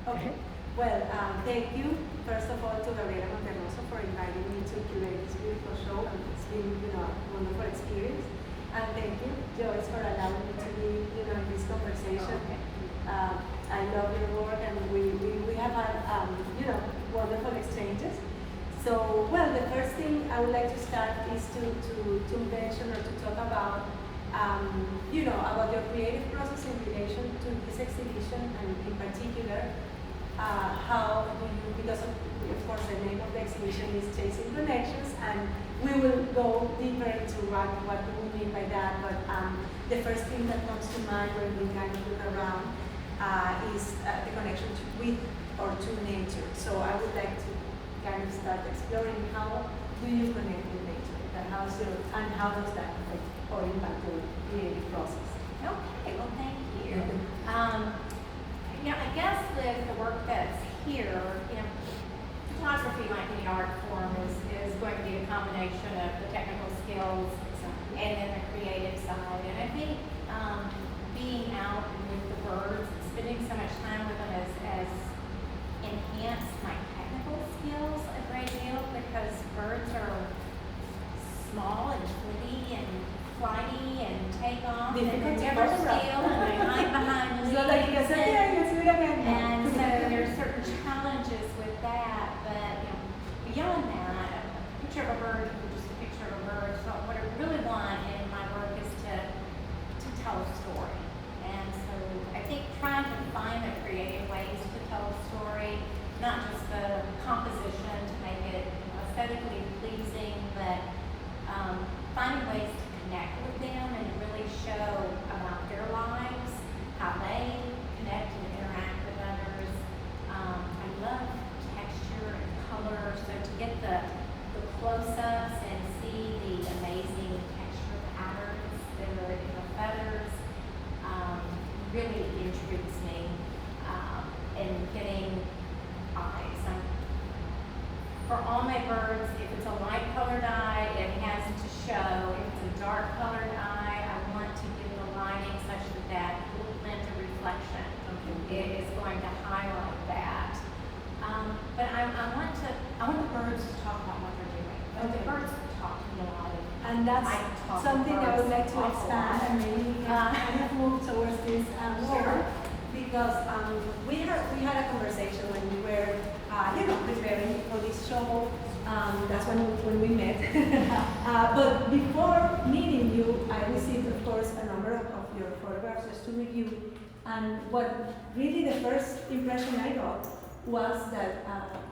Okay. Well, thank you, first of all, to Monterroso for inviting me to curate this beautiful show. And it's been, a wonderful experience. And thank you, Joyce, for allowing me to be, in this conversation. I love your work, and we have had, wonderful exchanges. So, well, the first thing I would like to start is to mention or to talk about, about your creative process in relation to this exhibition, and in particular, how do you, because of course the name of the exhibition is Chasing Connections, and we will go deeper into what do we mean by that, but the first thing that comes to mind when we kind of look around is the connection with or to nature. So I would like to kind of start exploring how do you connect with nature, and how does that affect or impact your creative process? Okay, well, thank you. I guess the work that's here, photography, like any art form, is going to be a combination of the technical skills and then the creative side. And I think being out with the birds, spending so much time with them has enhanced my technical skills a great deal, because birds are small and flitty and flighty and take off and they never steal and they hide behind leaves. And so there's certain challenges with that, but beyond that, a picture of a bird is just a picture of a bird. So what I really want in my work is to tell a story. And so I think trying to find the creative ways to tell a story, not just the composition to make it aesthetically pleasing, but finding ways to connect with them and really show about their lives, how they connect and interact with others. I love texture and color, so to get the close-ups and see the amazing texture patterns that are in the feathers really intrigues me in getting eyes. For all my birds, if it's a light colored eye, it has to show. If it's a dark colored eye, I want to give the lighting such that little glint of reflection it is going to highlight that. But I want the birds to talk about what they're doing. The birds talk to me a lot. And that's something I would like to expand, and maybe we can kind of move towards this more, because we had a conversation when we were preparing for this show. That's when we met. But before meeting you, I received, of course, a number of your photographs just to review. And what really the first impression I got was that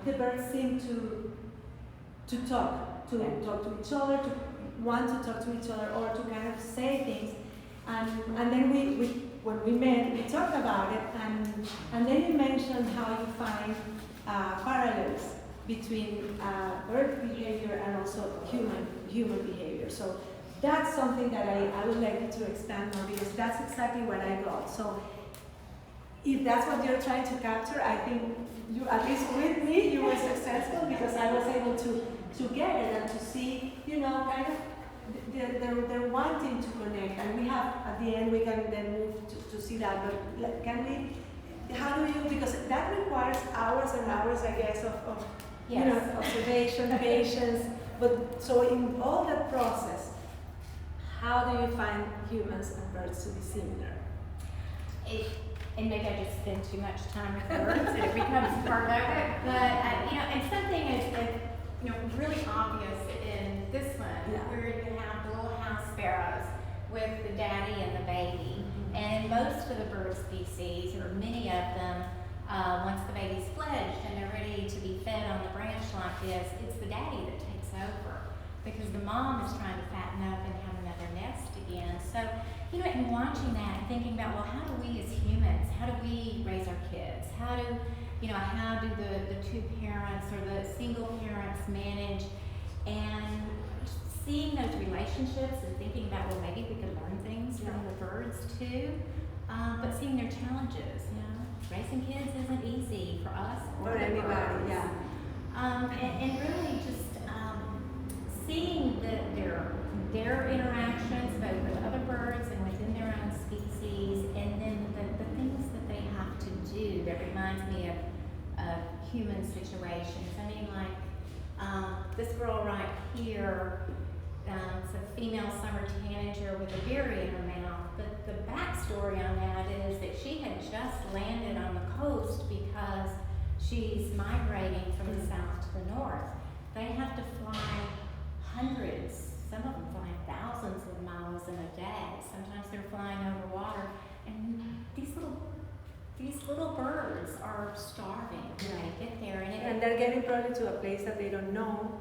the birds seemed to talk to each other, to want to talk to each other, or to kind of say things. And then when we met, we talked about it, and then you mentioned how you find parallels between bird behavior and also human behavior. So that's something that I would like you to expand on, because that's exactly what I got. So if that's what you're trying to capture, I think you, at least with me, you were successful, because I was able to get it and to see, kind of they're wanting to connect. And we have, at the end, we can then move to see that, but can we, how do you, because that requires hours and hours, I guess, of yes. Observation, patience, but so in all that process, how do you find humans and birds to be similar? And maybe I just spend too much time with birds and it becomes part of it. But, and something is really obvious in this one, where you have the little house sparrows with the daddy and the baby. And most of the bird species, or many of them, once the baby's fledged and they're ready to be fed on the branch like this, it's the daddy that takes over, because the mom is trying to fatten up and have another nest again. So, and watching that and thinking about, well, how do we as humans, how do we raise our kids? How do the two parents or the single parents manage? And seeing those relationships and thinking about, well, maybe we could learn things from the birds too, but seeing their challenges, raising kids isn't easy for us or anybody, and really just seeing their interactions both with other birds and within their own species, and then the things that they have to do that reminds me of human situations. I mean, like this girl right here, it's a female summer tanager with a berry in her mouth. But the backstory on that is that she had just landed on the coast because she's migrating from the south to the north. They have to fly hundreds, some of them flying thousands of miles in a day. Sometimes they're flying over water, and these little birds are starving when they get there, and they're getting probably to a place that they don't know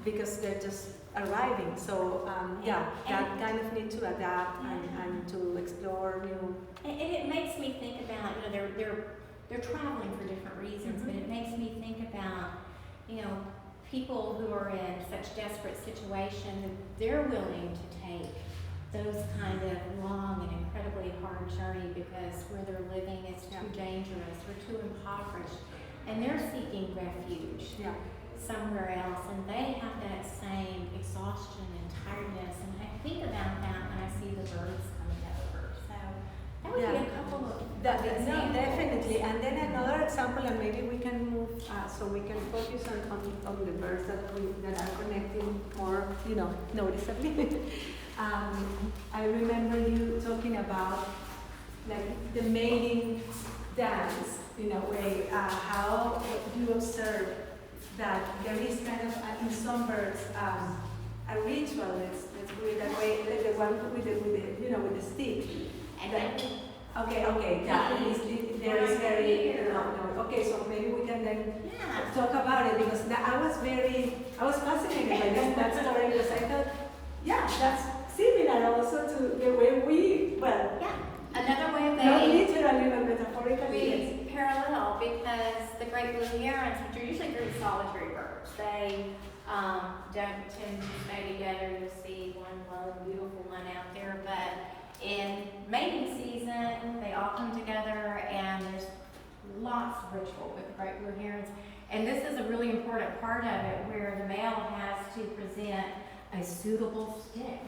because they're just arriving. So that kind of need to adapt and to explore new. And it makes me think about, you know, they're traveling for different reasons, but it makes me think about, you know, people who are in such desperate situations, they're willing to take those kind of long and incredibly hard journey because where they're living is too dangerous or too impoverished, and they're seeking refuge somewhere else, and they have that same exhaustion and tiredness. And I think about that when I see the birds coming over. So that would be a couple of examples. No, definitely. And then another example, and maybe we can move so we can focus on the birds that are connecting more, you know, noticeably. I remember you talking about like the mating dance in a way, how you observe that there is kind of in some birds a ritual. Let's put it that way. Like the one with the you know, with the stick. And that, then okay. There is very no. Okay, so maybe we can then talk about it because I was fascinated by that story because I thought, that's similar also to the way we another way not literally but metaphorically. we parallel because the great blue herons, which are usually very solitary birds, they don't tend to stay together. You'll see one lone, beautiful one out there, but in mating season, they all come together, and there's lots of ritual with the great blue herons. And this is a really important part of it, where the male has to present a suitable stick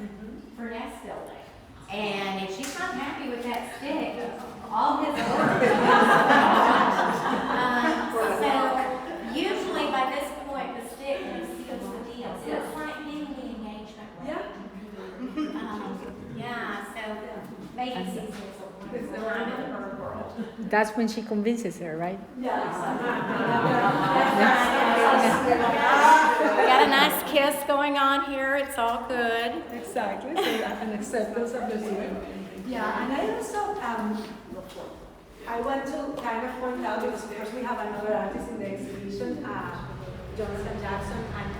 for nest building. And if she's not happy with that stick, all his work is so usually by this point, the stick seals the deal. So it's like getting the engagement ring. So mating season is the time of the bird world. That's when she convinces her, right? Got a nice kiss going on here. It's all good. Exactly. So an acceptance of the view. Yeah, and I also I want to kind of point out, because of course we have another artist in the exhibition, Jonathan Jackson, and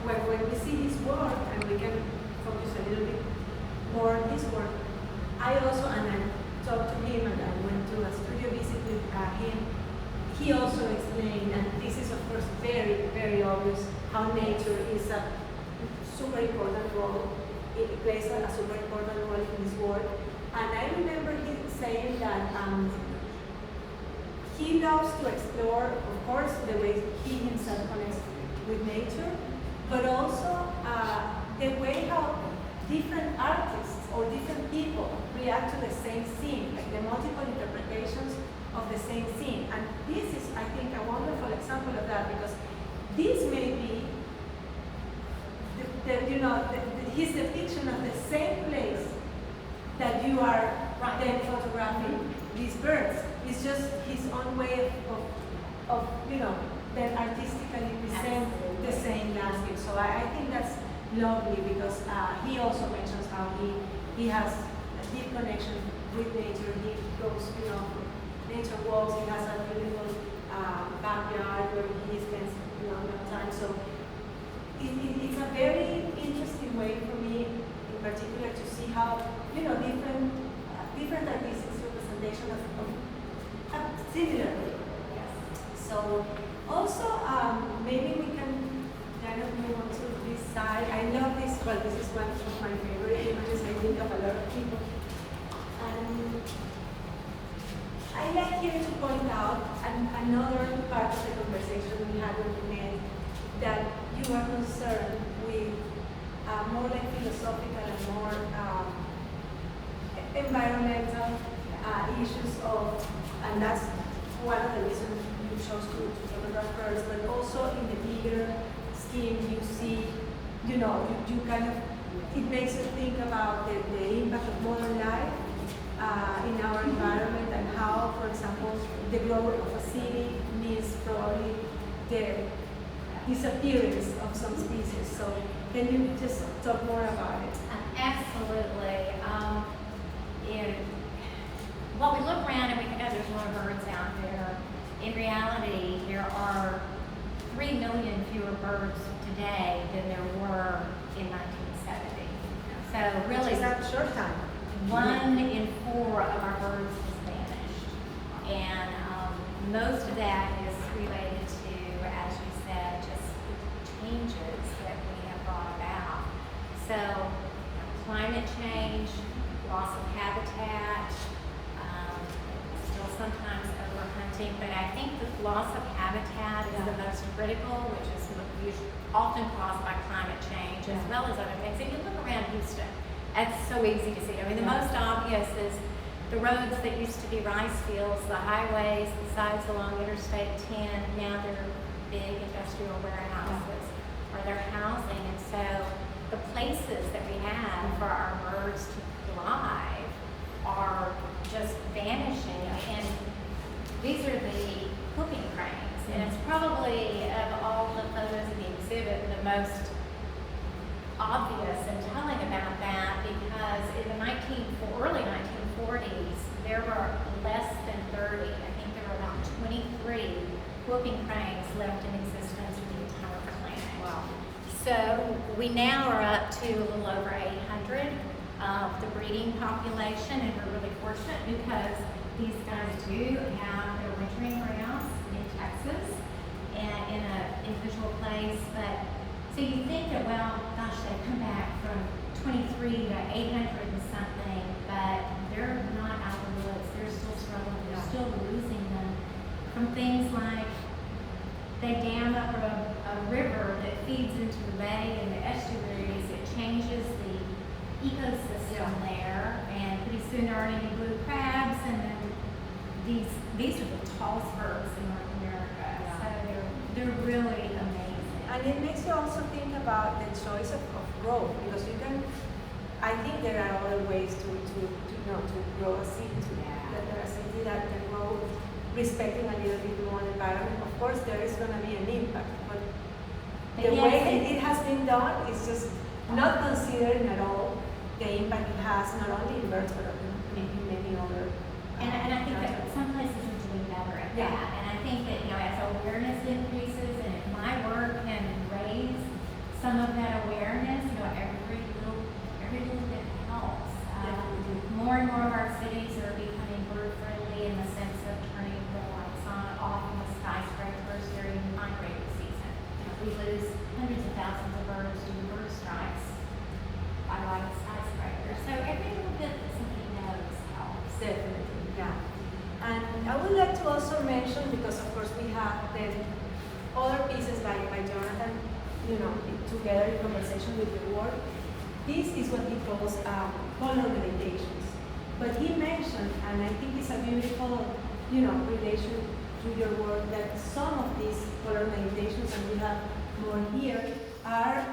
when we see his work and we can focus a little bit more on his work, I talked to him and I went to a studio visit with him. He also explained, and this is of course very, very obvious, how nature is a super important role. It plays a super important role in his work. And I remember him saying that he loves to explore, of course, the way he himself connects with nature, but also the way how different artists or different people react to the same scene, like the multiple interpretations of the same scene. And this is, I think, a wonderful example of that, because this may be his depiction of the same place that you are then photographing these birds. It's just his own way of then artistically present the same landscape. So I think that's lovely, because he also mentions how he has a deep connection with nature. He goes, nature walks. He has a beautiful backyard where he spends a lot of time. So it's a very interesting way for me, in particular, to see how different artistic representation of similar. Yes. So also maybe we can kind of move on to this side. I love this. Well, this is one of my favorite images. I think of a lot of people. And I like here to point out another part of the conversation we had when we met, that you are concerned with more like philosophical and more environmental issues and that's one of the reasons you chose to photograph birds, but also in the bigger scheme, you see, you kind of, it makes you think about the impact of modern life in our environment and how, for example, the growth of a city means probably the disappearance of some species. So can you just talk more about it? Absolutely. Well, we look around and we think, oh, there's more birds out there. In reality, there are 3 million fewer birds today than there were in 1970. So really, it's not short time. 1 in 4 of our birds has vanished, and most of that is related to, as you said, just changes that we have brought about. So, climate change, loss of habitat, still sometimes overhunting, but I think the loss of habitat is the most critical, which is often caused by climate change as well as other things. If you look around Houston, it's so easy to see. I mean, the most obvious is the roads that used to be rice fields, the highways, the sides along Interstate 10, now they're big industrial warehouses or they're housing. And so the places that we have for our birds to thrive are just vanishing. And these are the whooping cranes. And it's probably, of all the photos in the exhibit, the most obvious and telling about that, because in the early 1940s, there were less than 30. I think there were about 23 whooping cranes left in existence in the entire planet. Wow. So we now are up to a little over 800 of the breeding population, and we're really fortunate because these guys do have their wintering grounds in Texas and in an individual place. But so you think that, well, gosh, they come back from 23 to 800 and something, but they're not out of the woods. They're still struggling. They're still losing them from things like they dam up a river that feeds into the bay and the estuaries. It changes the ecosystem there, and pretty soon there aren't any blue crabs, and then these are the tallest birds in North America. So they're really amazing. And it makes you also think about the choice of growth, because you can, I think there are other ways to grow a city, that can grow respecting a little bit more the environment. Of course, there is going to be an impact, but the way it has been done is just not considering at all the impact it has, not only in birds, but in many other. And I think that some places are doing better at that. And I think that, as awareness increases, and if my work can raise some of that awareness, every little bit helps. More and more of our cities are becoming bird friendly in the sense of turning the lights off in the skyscrapers during migrating season. We lose hundreds of thousands of birds due to bird strikes by lighting skyscrapers. So every little bit that somebody knows helps. Definitely, yeah. And I would like to also mention, because of course we have the other pieces by Jonathan, together in conversation with your work. This is what he calls color meditations. But he mentioned, and I think it's a beautiful, relation to your work, that some of these color meditations, and we have more here, are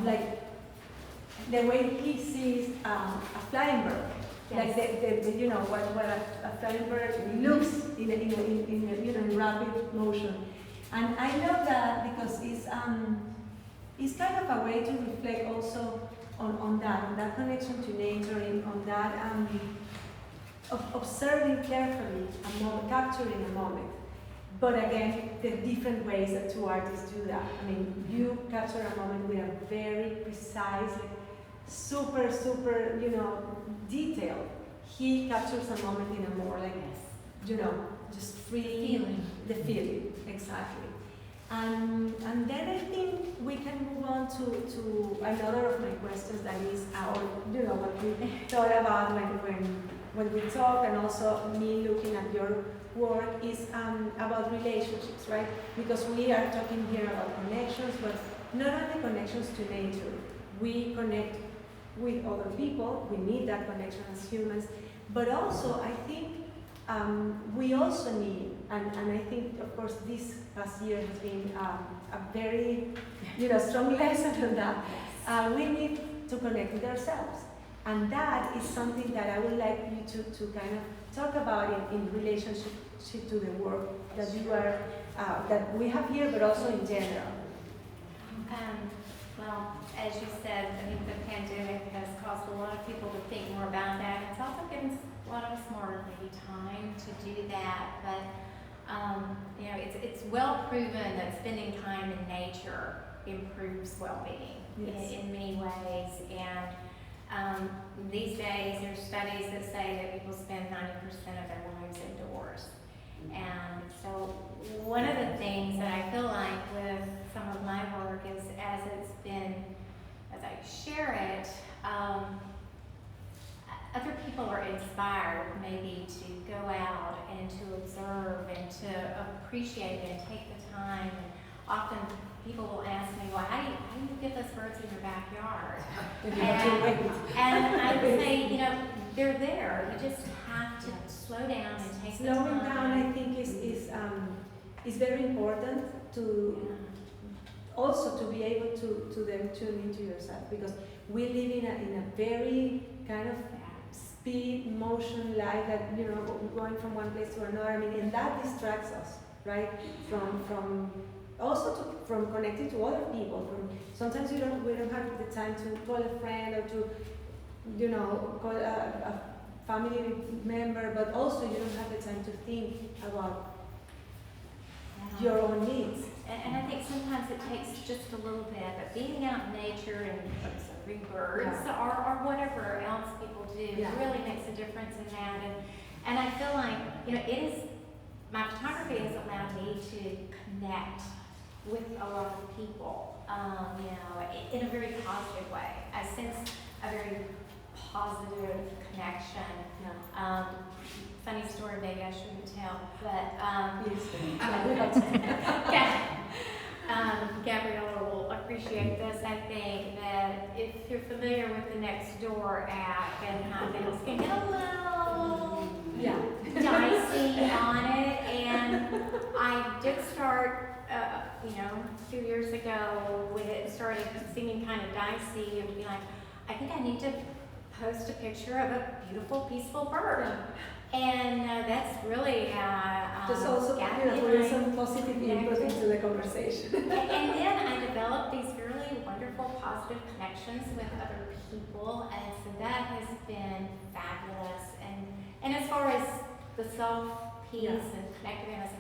like the way he sees a flying bird. Like what a flying bird looks in rapid motion. And I love that because it's kind of a way to reflect also on that connection to nature, on that of observing carefully a moment, capturing a moment. But again, the different ways that two artists do that. I mean, you capture a moment with a very precise, super, detailed. He captures a moment in a more just free the feeling, exactly. And then I think we can move on to another of my questions, that is what we thought about when we talk, and also me looking at your work is about relationships, right? Because we are talking here about connections, but not only connections to nature. We connect with other people, we need that connection as humans, but also I think we also need and I think, of course, this past year has been a very, strong lesson on that. We need to connect with ourselves. And that is something that I would like you to kind of talk about in relationship to the work that you are, that we have here, but also in general. Well, as you said, I think the pandemic has caused a lot of people to think more about that. It's also given a lot of us more maybe time to do that, but it's well proven that spending time in nature improves well-being in many ways. And these days, there's studies that say that people spend 90% of their lives indoors. And so one of the things that I feel like with some of my work is as I share it, other people are inspired maybe to go out and to observe and to appreciate and take the time. And often people will ask me, well, how do you get those birds in your backyard? And I would say, they're there. You just have to slow down and take the time. Slowing down, I think, is very important to also to be able to then tune into yourself, because we live in a very kind of speed, motion life that, going from one place to another. I mean, and that distracts us, right? From connecting to other people. Sometimes we don't have the time to call a friend or to, call a family member, but also you don't have the time to think about your own needs. And I think sometimes it takes just a little bit, but being out in nature and observing birds or whatever else people do really makes a difference in that. And I feel like, my photography has allowed me to connect with a lot of people, in a very positive way. I sense a very positive connection. Funny story, maybe I shouldn't tell, but Gabriella will appreciate this. I think that if you're familiar with the Nextdoor app, and how things can get a little dicey on it, and I did start, a few years ago when it started seeming kind of dicey, and be like, I think I need to post a picture of a beautiful, peaceful bird. And that's really just also putting some positive input into the conversation. And then I developed these really wonderful, positive connections with other people, and so that has been fabulous. And as far as the self-peace and connectiveness,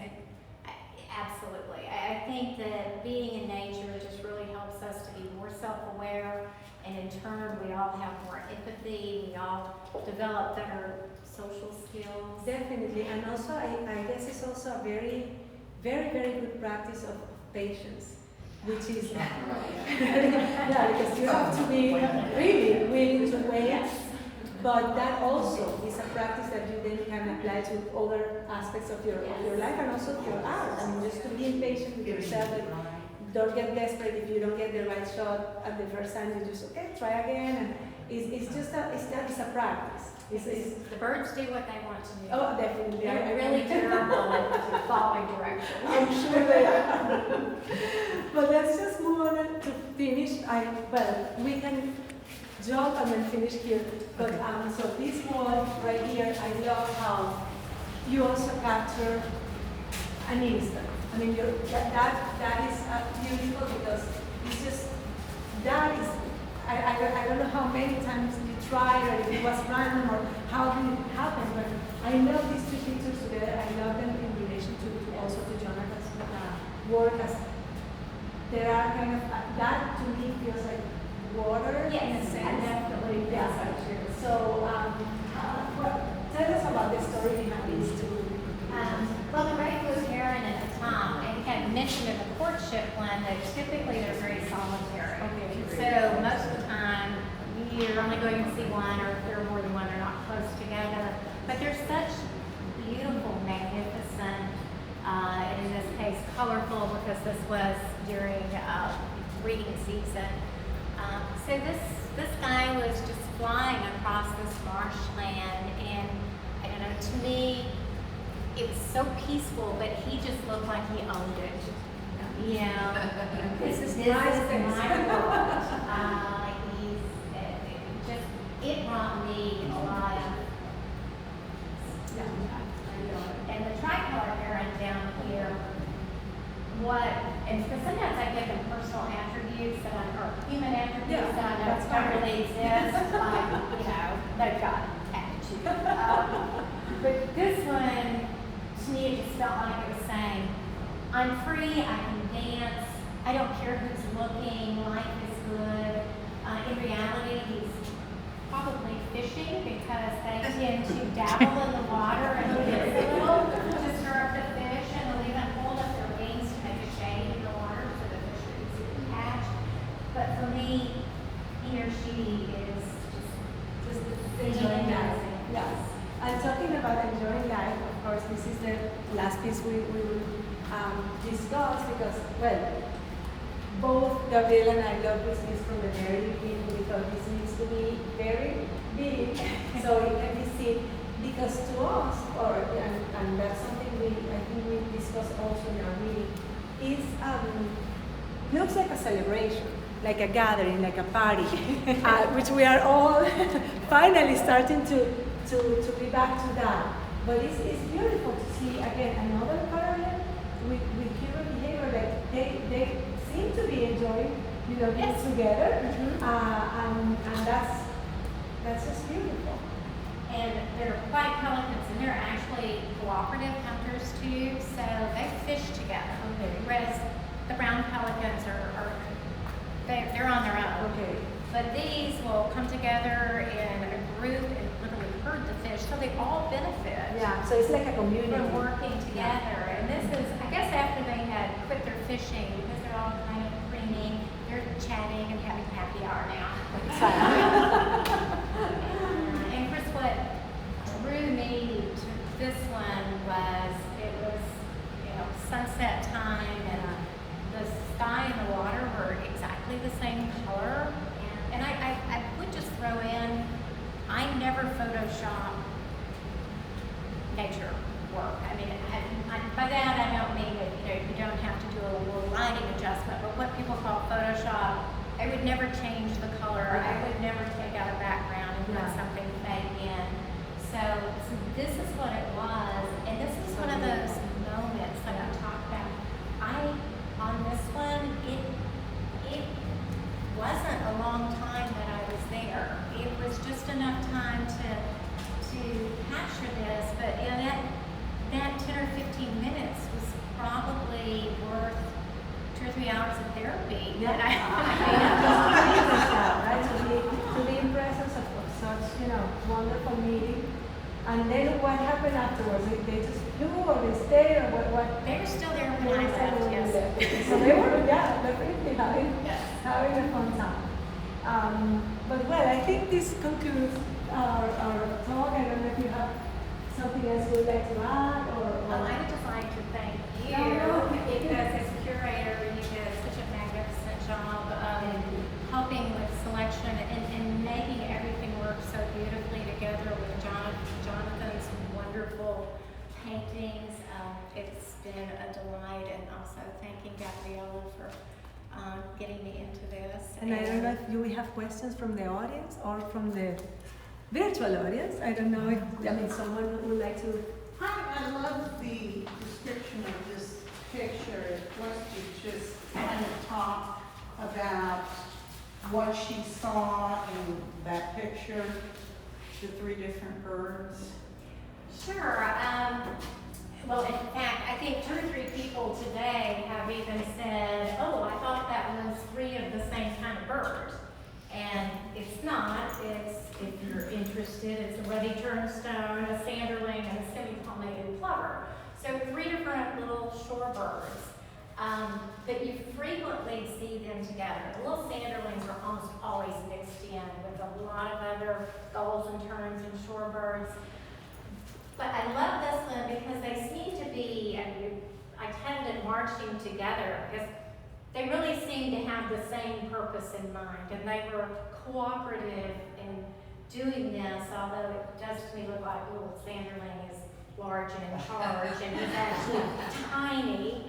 absolutely. I think that being in nature just really helps us to be more self-aware, and in turn, we all have more empathy. We all develop better social skills. Definitely, and also I guess it's also a very, very, very good practice of patience, which is because you have to be really willing to wait. But that also is a practice that you then can apply to other aspects of your life and also your art. I mean, just to be patient with yourself. Don't get desperate if you don't get the right shot at the first time. You just try again. And it's a practice. The birds do what they want to do. Oh, definitely. They're really terrible at following directions. I'm sure they are. But let's just move on to finish. We can jump and then finish here. But so this wall right here, I love how you also capture an instant. I mean, that is beautiful, because it's just, that is, I don't know how many times you tried, or if it was random, or how did it happen, but I love these two pictures together. I love them in relation to also to Jonathan's work, as there are kind of, that to me feels like water. Yes, definitely. So, tell us about the story behind these two. Well, the great blue heron at the top, and you had mentioned in the courtship one that typically they're very solitary. So most of the time, you're only going to see one, or if there are more than one, they're not close together. But they're such beautiful, magnificent, and in this case, colorful, because this was during breeding season. So this guy was just flying across this marshland, and I don't know, to me, it was so peaceful, but he just looked like he owned it. You know, this is my world. It brought me a lot of, and the tricolor parent down here, and because sometimes I give them personal attributes or human attributes that I know don't really exist, like, they've got attitude. But this one, to me, it just felt like it was saying, I'm free, I can dance, I don't care who's looking, life is good. In reality, he's probably fishing because they tend to dabble in the water and dip a little to stir up the fish, and they'll even hold up their wings to make a shade in the water so the fish are easy to catch. But for me, he or she is just enjoying life. Yes. And talking about enjoying life, of course, this is the last piece we will discuss because, well, both Gabriel and I love this piece from the very beginning because this needs to be very big so it can be seen because to us, and that's something I think we discussed also in our meeting, is looks like a celebration, like a gathering, like a party, which we are all finally starting to be back to that. But it's beautiful to see again another parallel with human behavior. Like they seem to be enjoying, being together, and that's just beautiful. And they're white pelicans, and they're actually cooperative hunters too, so they fish together. Okay. Whereas the brown pelicans they're on their own. Okay. But these will come together in a group and literally herd the fish, so they all benefit. Yeah, so it's like a community. From working together. And this is, I guess after they had quit their fishing, because they're all kind of preening, they're chatting and having happy hour now. And Chris, what drew me to this one was, it was, sunset time, and the sky and the water were exactly the same color. And I would just throw in, I never Photoshop nature work. I mean, by that I don't mean that you don't have to do a little lighting adjustment, but what people call Photoshop, I would never change the color. I would never take out a background and put something fake in. So this is what it was, and this is one of those moments that I talked about. On this one, it wasn't a long time that I was there. It was just enough time to capture this, but that 10 or 15 minutes was probably worth 2 or 3 hours of therapy. Yeah. To be in presence of such, wonderful meeting. And then what happened afterwards? They just flew or they stayed or what? They were still there when I left, yes. So they were, definitely having a fun time. But well, I think this concludes our talk. I don't know if you have something else you would like to add or I would just like to thank you because as curator, you did such a magnificent job of helping with selection and making everything work so beautifully together with Jonathan's wonderful paintings. It's been a delight, and also thanking Gabriella for getting me into this. And I don't know if we have questions from the audience or from the virtual audience. I don't know if someone would like to. I love the description of this picture. Plus, you just kind of talk about what she saw in that picture, the 3 different birds. Sure. Well, in fact, I think 2 or 3 people today have even said, oh, I thought that was 3 of the same kind of bird. And it's not. It's, if you're interested, it's a ruddy turnstone, a sanderling, and a semi-palmated plover. So 3 different little shorebirds. But you frequently see them together. The little sanderlings are almost always mixed in with a lot of other gulls and terns and shorebirds. But I love this one because they seem to be, I tended marching together because they really seem to have the same purpose in mind, and they were cooperative in doing this, although it does to me look like a little sanderling is large and in charge, and he's actually tiny.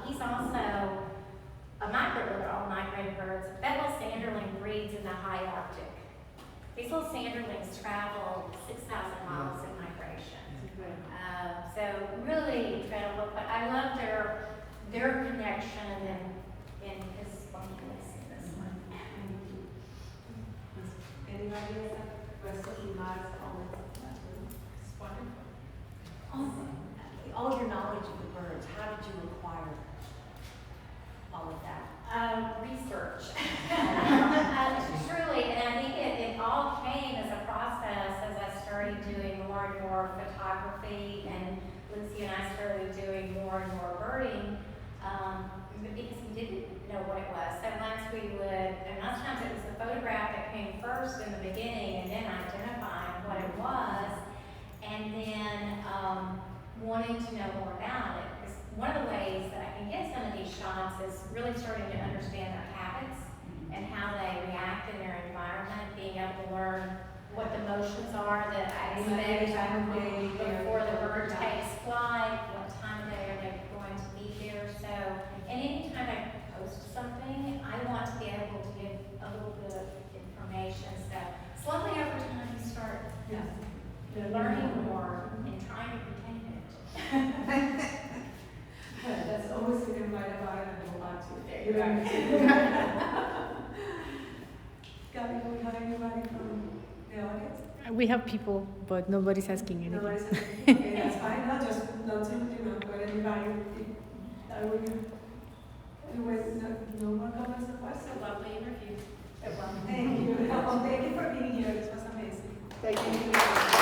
He's also a migrator, all migrated birds. That little sanderling breeds in the high Arctic. These little sanderlings travel 6,000 miles in migration. So really incredible, but I love their connection and his spunkiness in this one. Anybody else have questions, remarks, comments? It's wonderful. All your knowledge of the birds, how did you acquire all of that? Research. Truly, and I think it all came as a process as I started doing more and more photography, and Lucy and I started doing more and more birding, because we didn't know what it was. So once we would, and most times it was the photograph that came first in the beginning, and then identifying what it was, and then wanting to know more about it. Because one of the ways that I can get some of these shots is really starting to understand their habits and how they react in their environment, being able to learn what the motions are that I expect before the bird takes flight, what time of day are they going to be there. So, and anytime I post something, I want to be able to give a little bit of information. So slowly over time you start learning more and trying to retain it. That's always you can write about it and go back to it. There you go. Gabby, do we have anybody from the audience? We have people, but nobody's asking anything. Nobody's asking. Okay, that's fine. No, just not to, but anybody, that would you, no more comments or questions? Lovely interview. Thank you. Thank you for being here. This was amazing. Thank you.